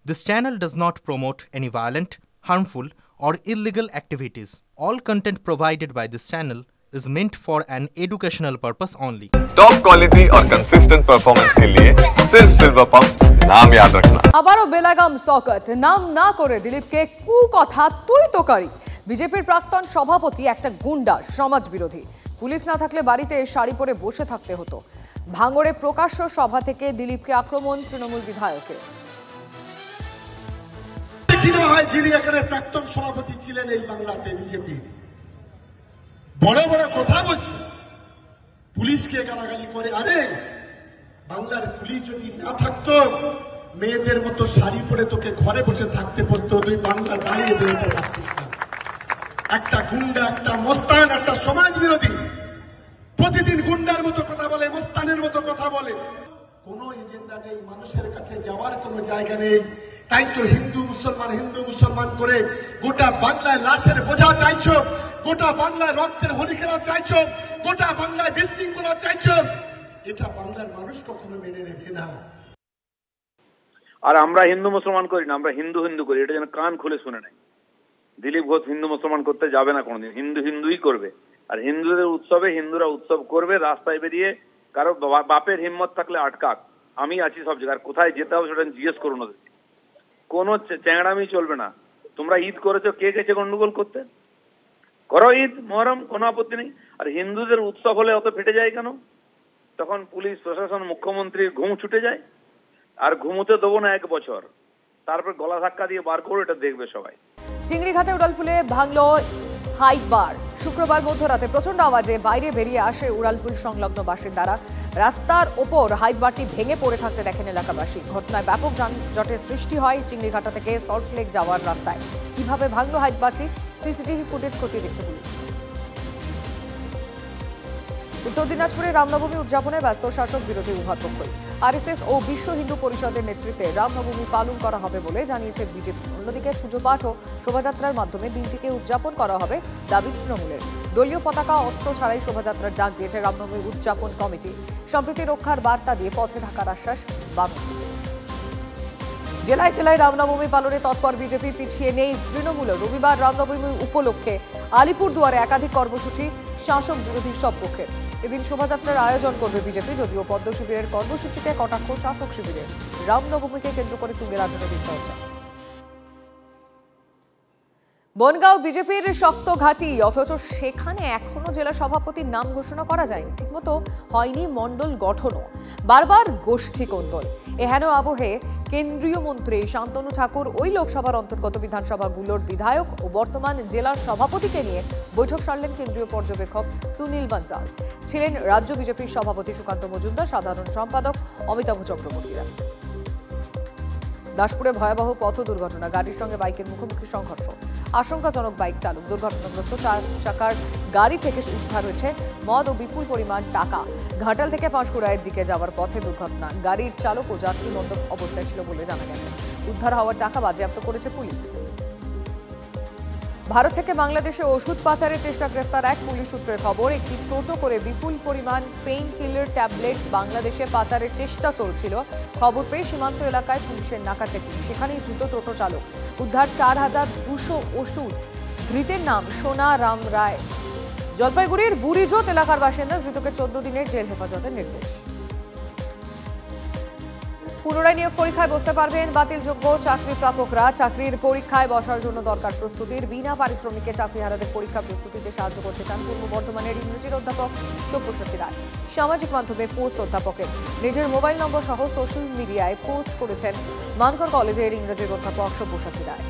This channel does not promote any violent, harmful, or illegal activities. All content provided by this channel is meant for an educational purpose only. Top quality और consistent performance के लिए सिर्फ silver pumps नाम याद रखना। আবারও বেলাগাম শওকত নাম না করে দিলীপকে কুকথা তুই তোকারি। বিজেপির প্রাক্তন সভাপতি একটা গুন্ডা, সমাজ বিরোধী। পুলিশ না থাকলে বাড়িতে শাড়ি পরে বসে থাকতে হতো। ভাঙড়ে প্রকাশ্য সভা থেকে দিলীপকে আক্রমণ তৃণমূল বিধায়কের। যিনি এখানে প্রাক্তন সভাপতি ছিলেন এই বাংলাতে বিজেপি, বড় বড় কথা বলছে, পুলিশকে গালাগালি করে। আরে বাংলার পুলিশ যদি না থাকতো, মেয়েদের মতো শাড়ি পরে তোকে ঘরে বসে থাকতে পড়তো, তুই বাংলা দাঁড়িয়ে বেরোতে পারতিস না। একটা গুন্ডা, একটা মস্তান, একটা সমাজ বিরোধী প্রতিদিন গুন্ডার মতো কথা বলে, মস্তানের মতো কথা বলে। কোনো এজেন্ডা নেই, মানুষের কাছে যাওয়ার কোনো জায়গা নেই। তাই তো হিন্দু মুসলমান করে গোটা বাংলায় লাশের বোঝা চাইছো, গোটা বাংলায় রক্তের হোলি খেলা চাইছো, গোটা বাংলায় বিশৃঙ্খলা চাইছো। এটা বাংলার মানুষ কখনো মেনে নেবে না। আর আমরা হিন্দু মুসলমান করি না, আমরা হিন্দু করি। এটা যেন কান খুলে শুনে নেয়। দিলীপ ঘোষ হিন্দু মুসলমান করতে যাবে না কোনোদিন, হিন্দুই করবে। আর হিন্দুদের উৎসবে হিন্দুরা উৎসব করবে, রাস্তায় বেরিয়ে। কারো বাপের হিম্মত থাকলে আটকাক, আমি আছি সব জায়গায়। আর কোথায় যেতে হবে সেটা জিজ্ঞেস করুন ওদেরকে। কোনো চ্যাংড়ামি চলবে না। তোমরা ঈদ করেছো, কে গেছে গন্ডগোল করতে? করো ঈদ, মহরম, কোনো আপত্তি নেই। আর হিন্দুদের উৎসব হলে অত ফেটে যায় কেন? তখন পুলিশ প্রশাসন, মুখ্যমন্ত্রীর ঘুম ছুটে যায়। আর ঘুমোতে দেবো না 1 বছর, তারপর গলা ধাক্কা দিয়ে বার করো, এটা দেখবে সবাই। চিংড়িঘাটে উড়ালপুলে ভাঙলো হাইট বার। শুক্রবার মধ্যরাতে প্রচন্ড আওয়াজে বাইরে বেরিয়ে আসে উড়ালপুল সংলগ্ন বাসিন্দারা। রাস্তার ওপর হাইট বারটি ভেঙে পড়ে থাকতে দেখেন এলাকাবাসী। ঘটনায় ব্যাপক যানজটের সৃষ্টি হয় চিংড়িঘাটা থেকে সল্টলেক যাওয়ার রাস্তায়। কিভাবে ভাঙলো হাইট বারটি, সিসিটিভি ফুটেজ খতিয়ে দেখছে পুলিশ। উত্তর দিনাজপুরে রামনবমী উদযাপনে ব্যস্ত শাসক বিরোধী উভয় পক্ষই। আরএসএস ও বিশ্ব হিন্দু পরিষদের নেতৃত্বে রামনবমী পালন করা হবে বলে জানিয়েছে বিজেপি। অন্যদিকে পুজো পাঠ ও শোভাযাত্রার মাধ্যমে দিনটিকে উদযাপন করা হবে দাবি তৃণমূলের। দলীয় পতাকা, অস্ত্র ছাড়াই শোভাযাত্রার ডাক দিয়েছে রামনবমী উদযাপন কমিটি। সম্প্রীতি রক্ষার বার্তা দিয়ে পথে থাকার আশ্বাস বামেদের। জেলায় জেলায় রামনবমী পালনে তৎপর বিজেপি, পিছিয়ে নেই তৃণমূলের। রবিবার রামনবমী উপলক্ষে আলিপুরদুয়ারে একাধিক কর্মসূচি শাসক বিরোধী সব পক্ষে। এদিন শোভাযাত্রার আয়োজন করবে বিজেপি, যদিও পদ্ম শিবিরের কর্মসূচিতে কটাক্ষ শাসক শিবিরের। রামনবমীকে কেন্দ্র করে তুঙ্গে রাজনৈতিক চর্চা। বনগাঁও বিজেপির শক্ত ঘাঁটি, অথচ সেখানে এখনো জেলা সভাপতির নাম ঘোষণা করা যায়নি। ঠিকমতো হয়নি মণ্ডল গঠনও। বারবার গোষ্ঠী কোন্দল। এহেন আবহে কেন্দ্রীয় মন্ত্রী শান্তনু ঠাকুর ওই লোকসভার অন্তর্গত বিধানসভাগুলোর বিধায়ক ও বর্তমান জেলার সভাপতিকে নিয়ে বৈঠক সারলেন কেন্দ্রীয় পর্যবেক্ষক সুনীল বানসাল। ছিলেন রাজ্য বিজেপির সভাপতি সুকান্ত মজুমদার, সাধারণ সম্পাদক অমিতাভ চক্রবর্তীরা। দাসপুরে ভয়াবহ পথ দুর্ঘটনা, গাড়ির সঙ্গে বাইকের মুখোমুখি সংঘর্ষ। আশঙ্কাজনক বাইক চালক। দুর্ঘটনাগ্রস্ত 4 চাকার গাড়ি থেকে উদ্ধার হয়েছে মদ ও বিপুল পরিমাণ টাকা। ঘাটাল থেকে পাঁশকুড়ায়ের দিকে যাওয়ার পথে দুর্ঘটনা। গাড়ির চালক ও যাত্রী মদ্যপ অবস্থায় ছিল বলে জানা গেছে। উদ্ধার হওয়ার টাকা বাজেয়াপ্ত করেছে পুলিশ। ভারত থেকে বাংলাদেশে ওষুধ পাচারের চেষ্টা, গ্রেফতার এক পুলিশ সূত্রের খবর। একটি টোটো করে বিপুল পরিমাণ পেইন কিলার ট্যাবলেট বাংলাদেশে পাচারের চেষ্টা চলছিল। খবর পেয়ে সীমান্ত এলাকায় পুলিশের নাকাচেকিং, সেখানেই ধৃত টোটো চালক। উদ্ধার 4200 ওষুধ। ধৃতের নাম সোনা রাম রায়, জলপাইগুড়ির বুড়িজোত এলাকার বাসিন্দা। ধৃতকে 14 দিনের জেল হেফাজতের নির্দেশ। পুনরায় নিয়োগ পরীক্ষায় বসতে পারবেন বাতিলযোগ্য চাকরি প্রাপকরা। চাকরির পরীক্ষায় বসার জন্য দরকার প্রস্তুতির। বিনা পারিশ্রমিকে চাকরিহারাদের পরীক্ষা প্রস্তুতিতে সাহায্য করতে চান পূর্ব বর্ধমানের ইংরেজির অধ্যাপক সব্যসাচী রায়। সামাজিক মাধ্যমে পোস্ট অধ্যাপকের। নিজের মোবাইল নম্বর সহ সোশ্যাল মিডিয়ায় পোস্ট করেছেন মানকর কলেজের ইংরেজির অধ্যাপক সব্যসাচী রায়।